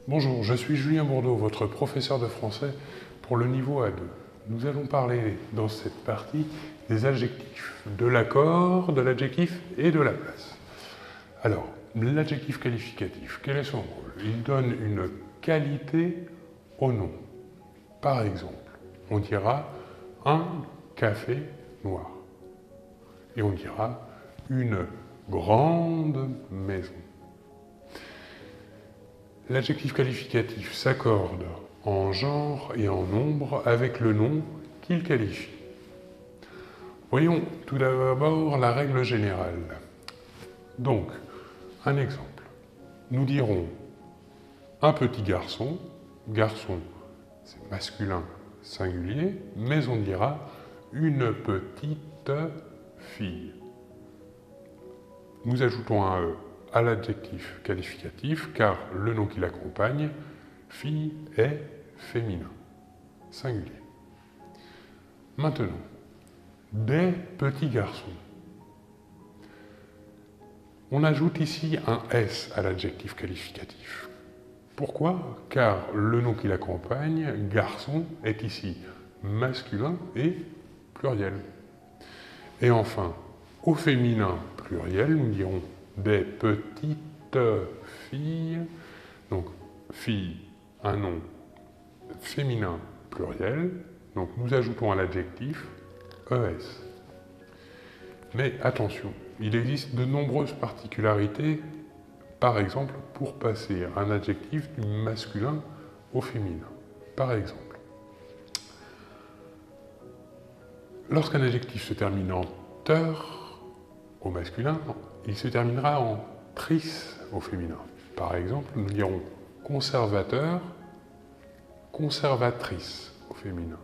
Bonjour, je suis Julien Bourdeau, votre professeur de français pour le niveau A2. Nous allons parler dans cette partie des adjectifs, de l'accord, de l'adjectif et de la place. Alors, l'adjectif qualificatif, quel est son rôle? Il donne une qualité au nom. Par exemple, on dira un café noir. Et on dira une grande maison. L'adjectif qualificatif s'accorde en genre et en nombre avec le nom qu'il qualifie. Voyons tout d'abord la règle générale. Donc, un exemple. Nous dirons un petit garçon. Garçon, c'est masculin singulier, mais on dira une petite fille. Nous ajoutons un E à l'adjectif qualificatif, car le nom qui l'accompagne, fille, est féminin, singulier. Maintenant, des petits garçons. On ajoute ici un S à l'adjectif qualificatif. Pourquoi? Car le nom qui l'accompagne, garçon, est ici masculin et pluriel. Et enfin, au féminin pluriel, nous dirons des petites filles. Donc, fille, un nom féminin pluriel. Donc, nous ajoutons à l'adjectif ES. Mais attention, il existe de nombreuses particularités, par exemple, pour passer un adjectif du masculin au féminin. Par exemple, lorsqu'un adjectif se termine en teur au masculin, il se terminera en tris au féminin. Par exemple, nous dirons conservateur, conservatrice au féminin,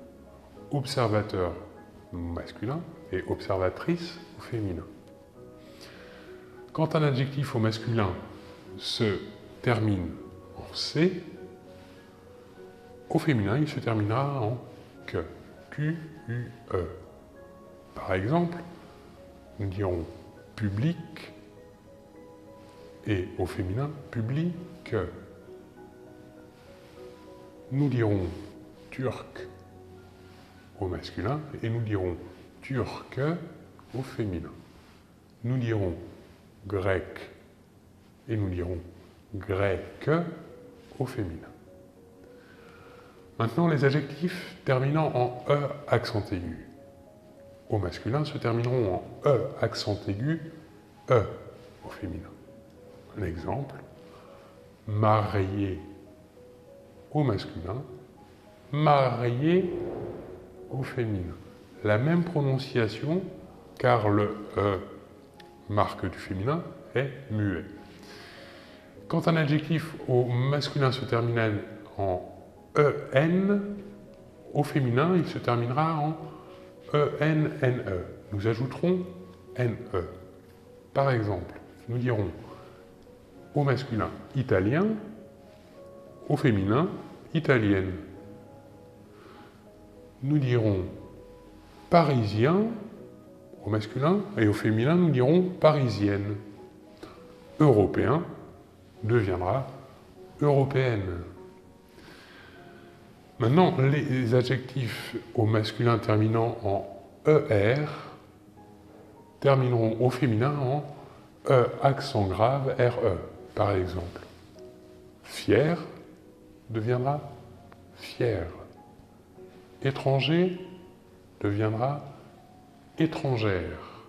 observateur masculin et observatrice au féminin. Quand un adjectif au masculin se termine en C, au féminin, il se terminera en que, Q-U-E. Par exemple, nous dirons public et au féminin, publique. Nous dirons turc au masculin et nous dirons turque au féminin. Nous dirons grec et nous dirons grec au féminin. Maintenant, les adjectifs terminant en E accent aigu au masculin se termineront en E accent aigu, E au féminin. Un exemple, marié au masculin, marié au féminin. La même prononciation, car le E, marque du féminin, est muet. Quand un adjectif au masculin se termine en EN, au féminin, il se terminera en E-N-N-E. Nous ajouterons N-E. Par exemple, nous dirons au masculin italien, au féminin italienne. Nous dirons parisien au masculin et au féminin nous dirons parisienne. Européen deviendra européenne. Maintenant, les adjectifs au masculin terminant en ER termineront au féminin en E accent grave RE. Par exemple, fier deviendra fière. Étranger deviendra étrangère.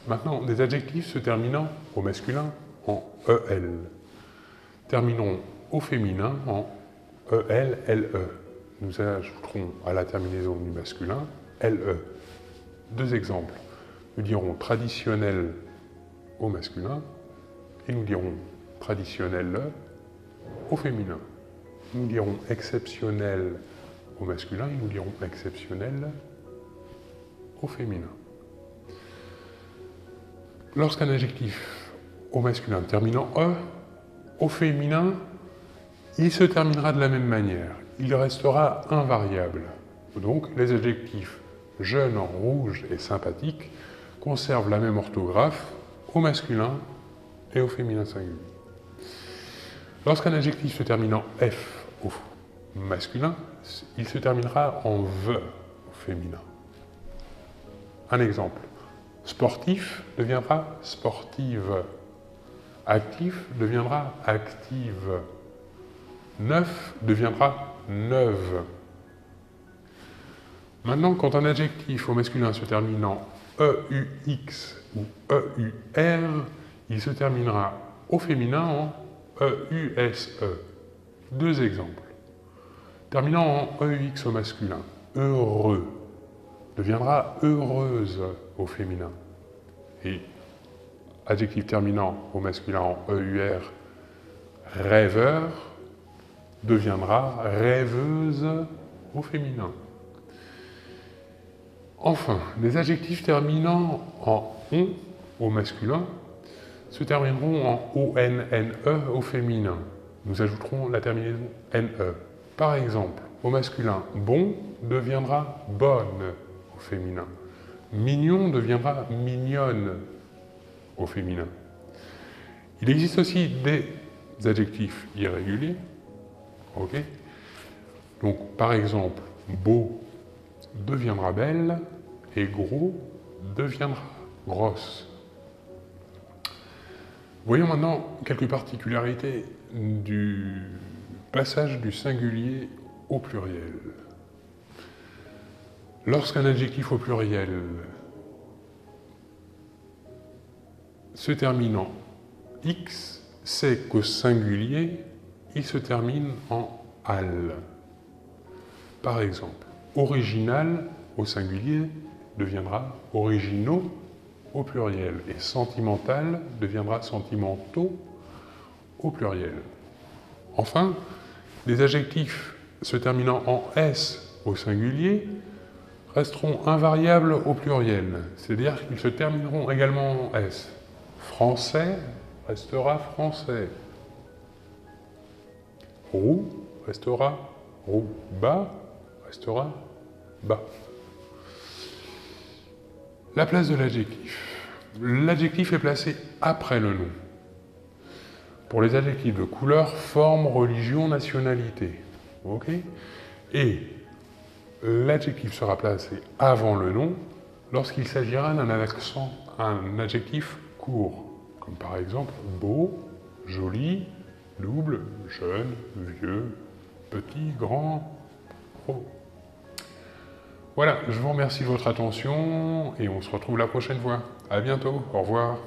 Maintenant, des adjectifs se terminant au masculin en EL termineront au féminin en EL-LE. Nous ajouterons à la terminaison du masculin LE. Deux exemples. Nous dirons traditionnel au masculin et nous dirons traditionnel au féminin. Nous dirons exceptionnel au masculin et nous dirons exceptionnel au féminin. Lorsqu'un adjectif au masculin termine en E, au féminin, il se terminera de la même manière. Il restera invariable. Donc, les adjectifs jeune, rouge et sympathique conservent la même orthographe au masculin et au féminin singulier. Lorsqu'un adjectif se termine en F au masculin, il se terminera en VE au féminin. Un exemple. Sportif deviendra sportive. Actif deviendra active. Neuf deviendra neuve. Maintenant, quand un adjectif au masculin se termine en EUX ou EUR, il se terminera au féminin en EUSE. Deux exemples. Terminant en EUX au masculin, heureux deviendra heureuse au féminin. Et adjectif terminant au masculin en EUR, rêveur deviendra rêveuse au féminin. Enfin, les adjectifs terminant en on au masculin se termineront en ONNE au féminin. Nous ajouterons la terminaison NE. Par exemple, au masculin, bon deviendra bonne au féminin. Mignon deviendra mignonne au féminin. Il existe aussi des adjectifs irréguliers. Ok. Donc, par exemple, beau deviendra belle et gros deviendra grosse. Voyons maintenant quelques particularités du passage du singulier au pluriel. Lorsqu'un adjectif au pluriel se termine en X, c'est qu'au singulier, il se termine en al. Par exemple, original au singulier deviendra originaux au pluriel et sentimental deviendra sentimentaux au pluriel. Enfin, les adjectifs se terminant en S au singulier resteront invariables au pluriel, c'est-à-dire qu'ils se termineront également en S. Français restera français. Roux restera roux. Bas restera bas. La place de l'adjectif. L'adjectif est placé après le nom. Pour les adjectifs de couleur, forme, religion, nationalité. Ok ? Et l'adjectif sera placé avant le nom lorsqu'il s'agira d'un accent, un adjectif court, comme par exemple beau, joli, double, jeune, vieux, petit, grand, gros. Voilà, je vous remercie de votre attention et on se retrouve la prochaine fois. À bientôt, au revoir.